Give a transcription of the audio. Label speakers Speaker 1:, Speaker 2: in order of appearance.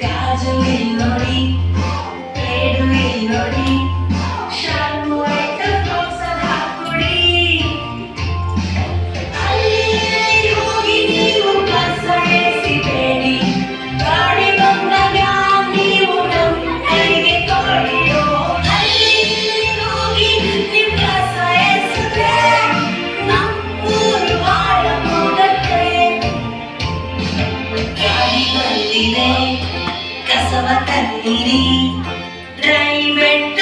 Speaker 1: ಗಾಜು ನೋಡಿ ಏಡು ನೋಡಿ ಶಾಲು ಆಯ್ತ ಪ್ರೋತ್ಸಾಹ ಕೊಡಿ ಅಲ್ಲಿ ಹೋಗಿ ನೀವು ಕಸ ಎಸಿಬೇಡಿ ಗಾಡಿ ಬಂದಾಗ ನೀವು ನಮ್ಮ ಕೈಗೆ ಕೊಡಿಯೋ ಅಲ್ಲಿ ಹೋಗಿ ನೀವು ಕಸ ಎಸಿದ್ರೆ ನಮ್ಮೂರು ಹಾಳ ಹೋಗತ್ತೆ ಗಾಡಿ ಬಂದಿದೆ ಕಸವ ತನ್ನಿರಿ ಡ್ರೈವೆಟ್